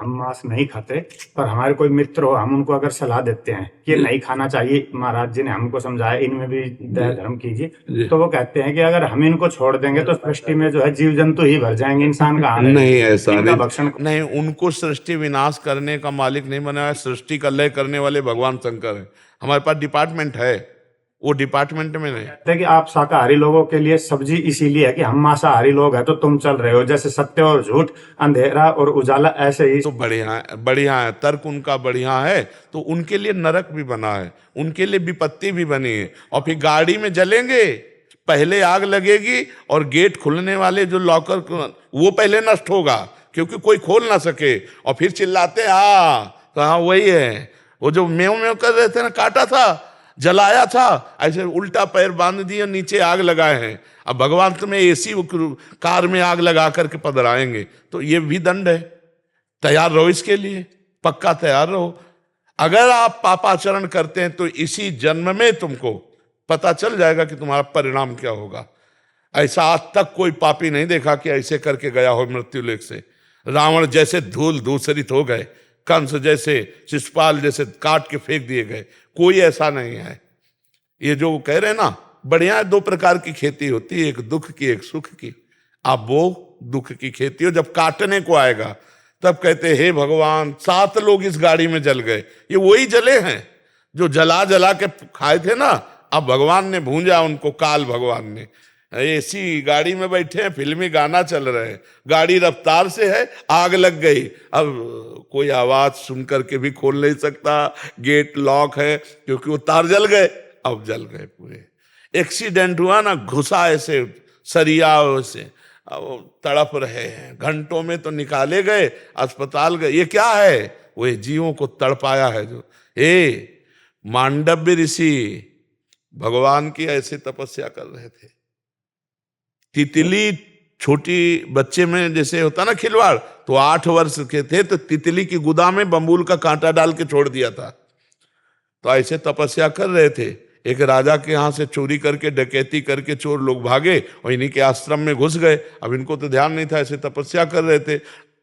हम मांस नहीं खाते, पर हमारे कोई मित्र हो, हम उनको अगर सलाह देते हैं कि ये जी नहीं खाना चाहिए, महाराज जी ने हमको समझाया इनमें भी जी दया धर्म कीजिए, जी। तो वो कहते हैं कि अगर हम इनको छोड़ देंगे तो सृष्टि में जो है जीव जंतु ही भर जाएंगे, इंसान कहाँ नहीं, रहेंगे, ऐसा इनका नहीं। भक्षण। नहीं, उनको सृष्टि विनाश करने का मालिक नहीं बनाया, सृष्टि का लय करने वाले भगवान शंकर है। हमारे पास डिपार्टमेंट है, वो डिपार्टमेंट में नहीं। कहते हैं कि आप शाकाहारी लोगों के लिए सब्जी इसीलिए है कि हम मांसाहारी लोग हैं, तो तुम चल रहे हो जैसे सत्य और झूठ, अंधेरा और उजाला, ऐसे ही। तो बढ़िया है, बढ़िया है, तर्क उनका बढ़िया है। तो उनके लिए नरक भी बना है, उनके लिए विपत्ति भी बनी है। और फिर गाड़ी में जलेंगे, पहले आग लगेगी और गेट खुलने वाले जो लॉकर वो पहले नष्ट होगा, क्योंकि कोई खोल ना सके। और फिर चिल्लाते तो हाँ वही है, वो जो मेव मेव कर रहे थे ना, काटा था, जलाया था, ऐसे उल्टा पैर बांध दिए, नीचे आग लगाए हैं। अब भगवान तुम्हें एसी कार में आग लगा करके पधराएंगे, तो ये भी दंड है। तैयार रहो इसके लिए, पक्का तैयार रहो। अगर आप पापाचरण करते हैं तो इसी जन्म में तुमको पता चल जाएगा कि तुम्हारा परिणाम क्या होगा। ऐसा आज तक कोई पापी नहीं देखा कि ऐसे करके गया हो मृत्यु लेख से। रावण जैसे धूल धूसरित हो गए, कंस जैसे, शिशुपाल जैसे काट के फेंक दिए गए, कोई ऐसा नहीं है। ये जो कह रहे हैं ना, बढ़िया है, दो प्रकार की खेती होती है, एक दुख की एक सुख की। आप वो दुख की खेती हो, जब काटने को आएगा तब कहते हे भगवान 7 लोग इस गाड़ी में जल गए। ये वही जले हैं जो जला जला के खाए थे ना। अब भगवान ने भूंजा उनको, काल भगवान ने। ऐसी गाड़ी में बैठे हैं, फिल्मी गाना चल रहे हैं, गाड़ी रफ्तार से है, आग लग गई। अब कोई आवाज सुन करके भी खोल नहीं सकता, गेट लॉक है, क्योंकि वो तार जल गए। अब जल गए पूरे। एक्सीडेंट हुआ ना, घुसा ऐसे सरिया से, अब तड़प रहे हैं, घंटों में तो निकाले गए, अस्पताल गए। ये क्या है? वो जीवों को तड़पाया है। जो मांडव्य ऋषि भगवान की ऐसे तपस्या कर रहे थे। तितली छोटी बच्चे में जैसे होता ना खिलवाड़, तो 8 वर्ष के थे तो तितली की गुदा में बम्बूल का कांटा डाल के छोड़ दिया था। तो ऐसे तपस्या कर रहे थे। एक राजा के यहाँ से चोरी करके, डकैती करके चोर लोग भागे और इन्हीं के आश्रम में घुस गए। अब इनको तो ध्यान नहीं था, ऐसे तपस्या कर रहे थे।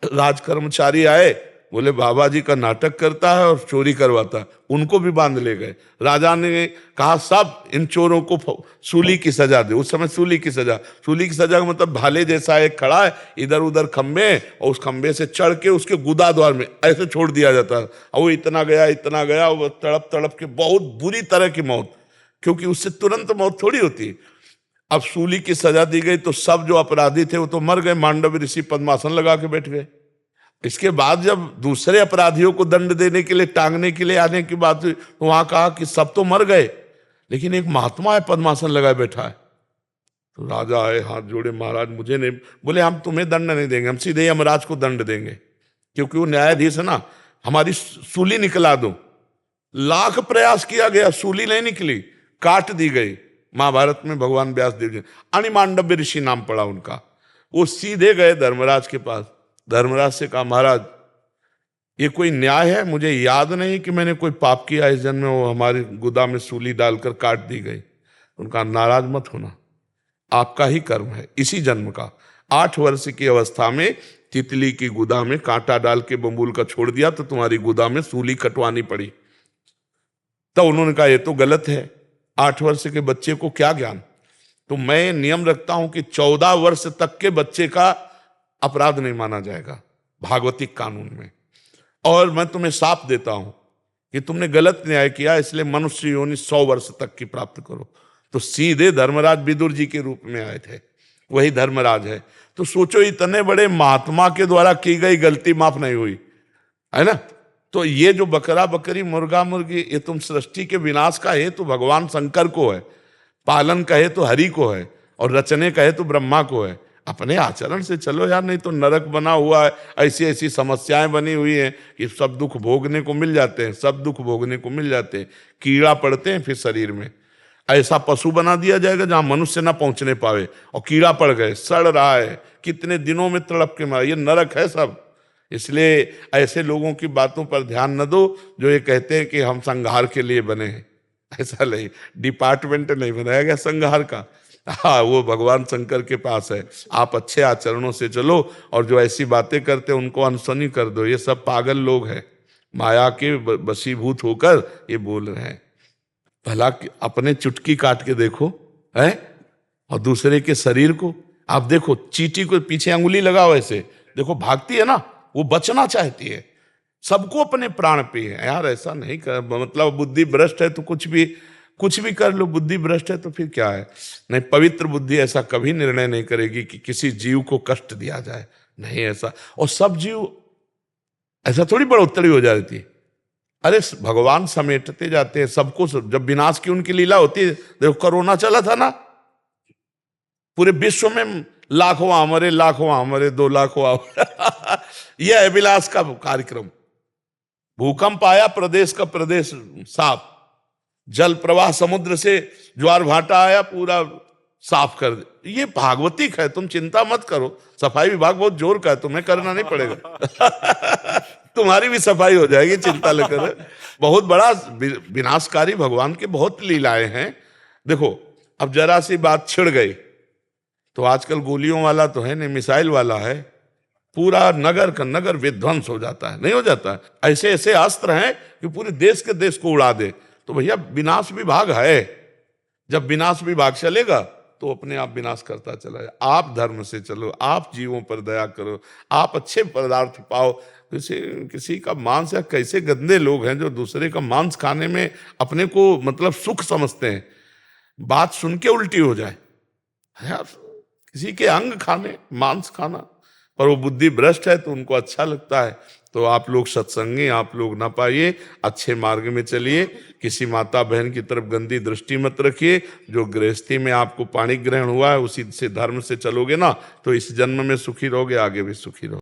राज कर्मचारी आए, बोले बाबा जी का नाटक करता है और चोरी करवाता है। उनको भी बांध ले गए। राजा ने कहा सब इन चोरों को सूली की सजा दे। उस समय सूली की सजा का मतलब भाले जैसा एक खड़ा है, इधर उधर खंबे, और उस खंबे से चढ़ के उसके गुदा द्वार में ऐसे छोड़ दिया जाता है। और वो इतना गया, वो तड़प तड़प के बहुत बुरी तरह की मौत, क्योंकि उससे तुरंत मौत थोड़ी होती। अब सूली की सजा दी गई तो सब जो अपराधी थे वो तो मर गए। मांडव ऋषि पद्मासन लगा के बैठ गए। इसके बाद जब दूसरे अपराधियों को दंड देने के लिए, टांगने के लिए आने की बात हुई, तो वहां कहा कि सब तो मर गए, लेकिन एक महात्मा है पद्मासन लगाए बैठा है। तो राजा आए, हाथ जोड़े, महाराज मुझे नहीं। बोले हम तुम्हें दंड नहीं देंगे, हम सीधे यमराज को दंड देंगे, क्योंकि वो न्यायाधीश है ना। हमारी सूली निकला दो। लाख प्रयास किया गया, सूली नहीं निकली, काट दी गई। महाभारत में भगवान व्यास देव जी, अणिमांडव्य ऋषि नाम पड़ा उनका। वो सीधे गए धर्मराज के पास। धर्मराज से कहा महाराज ये कोई न्याय है? मुझे याद नहीं कि मैंने कोई पाप किया इस जन्म में, वो हमारे गुदा में सूली डालकर काट दी गई। उनका नाराज मत होना, आपका ही कर्म है इसी जन्म का। 8 वर्ष की अवस्था में तितली की गुदा में कांटा डाल के बम्बूल का छोड़ दिया, तो तुम्हारी गुदा में सूली कटवानी पड़ी। तो उन्होंने कहा ये तो गलत है, 8 वर्ष के बच्चे को क्या ज्ञान। तो मैं नियम रखता हूं कि 14 वर्ष तक के बच्चे का अपराध नहीं माना जाएगा भागवतिक कानून में। और मैं तुम्हें साफ देता हूं कि तुमने गलत न्याय किया, इसलिए मनुष्य योनि 100 वर्ष तक की प्राप्त करो। तो सीधे धर्मराज विदुर जी के रूप में आए थे, वही धर्मराज है। तो सोचो इतने बड़े महात्मा के द्वारा की गई गलती माफ नहीं हुई, है ना। तो ये जो बकरा बकरी, मुर्गा मुर्गी, ये तुम सृष्टि के विनाश का हेतु भगवान शंकर को है, पालन कहे तो हरि को है, और रचने कहे तो ब्रह्मा को है। अपने आचरण से चलो यार, नहीं तो नरक बना हुआ है। ऐसी ऐसी समस्याएं बनी हुई हैं कि सब दुख भोगने को मिल जाते हैं, सब दुख भोगने को मिल जाते हैं। कीड़ा पड़ते हैं फिर शरीर में। ऐसा पशु बना दिया जाएगा जहां मनुष्य ना पहुंचने पावे, और कीड़ा पड़ गए, सड़ रहा है, कितने दिनों में तड़प के मारा। ये नरक है सब। इसलिए ऐसे लोगों की बातों पर ध्यान न दो जो ये कहते हैं कि हम संहार के लिए बने हैं। ऐसा नहीं, डिपार्टमेंट नहीं बनाया गया संहार का। हाँ, वो भगवान शंकर के पास है। आप अच्छे आचरणों से चलो और जो ऐसी बातें करते हैं उनको अनसुनी कर दो। ये सब पागल लोग हैं, माया के वशीभूत होकर ये बोल रहे हैं। भला अपने चुटकी काट के देखो है, और दूसरे के शरीर को आप देखो, चींटी को पीछे अंगुली लगाओ ऐसे देखो, भागती है ना, वो बचना चाहती है। सबको अपने प्राण पे है यार, ऐसा नहीं कर, मतलब बुद्धि भ्रष्ट है तो कुछ भी कर लो, बुद्धि भ्रष्ट है तो फिर क्या है। नहीं, पवित्र बुद्धि ऐसा कभी निर्णय नहीं करेगी कि किसी जीव को कष्ट दिया जाए, नहीं ऐसा। और सब जीव ऐसा थोड़ी बढ़ोतरी हो जाती है। अरे भगवान समेटते जाते हैं सबको। जब विनाश की उनकी लीला होती है, देखो कोरोना चला था ना, पूरे विश्व में लाखों मरे, लाखों मरे, 2 लाख हुआ। यह है विलास का कार्यक्रम। भूकंप आया, प्रदेश का प्रदेश साफ, जल प्रवाह समुद्र से ज्वार भाटा आया, पूरा साफ कर दे। ये भागवतिक है, तुम चिंता मत करो। सफाई विभाग बहुत जोर का है, तुम्हें करना नहीं पड़ेगा। तुम्हारी भी सफाई हो जाएगी, चिंता लेकर। बहुत बड़ा विनाशकारी भगवान के बहुत लीलाएं हैं। देखो, अब जरा सी बात छिड़ गई तो आजकल गोलियों वाला तो है नहीं, मिसाइल वाला है, पूरा नगर का नगर विध्वंस हो जाता है, नहीं हो जाता है। ऐसे ऐसे अस्त्र हैं कि पूरे देश के देश को उड़ा दे। तो भैया विनाश विभाग है, जब विनाश विभाग चलेगा तो अपने आप विनाश करता चला जाए। आप धर्म से चलो, आप जीवों पर दया करो, आप अच्छे पदार्थ पाओ। किसी का मांस, या कैसे गंदे लोग हैं जो दूसरे का मांस खाने में अपने को मतलब सुख समझते हैं। बात सुन के उल्टी हो जाए यार, किसी के अंग खाने, मांस खाना, पर वो बुद्धि भ्रष्ट है तो उनको अच्छा लगता है। तो आप लोग सत्संगी, आप लोग ना पाइए, अच्छे मार्ग में चलिए। किसी माता बहन की तरफ गंदी दृष्टि मत रखिए। जो गृहस्थी में आपको पाणी ग्रहण हुआ है उसी से धर्म से चलोगे ना, तो इस जन्म में सुखी रहोगे, आगे भी सुखी रहोगे।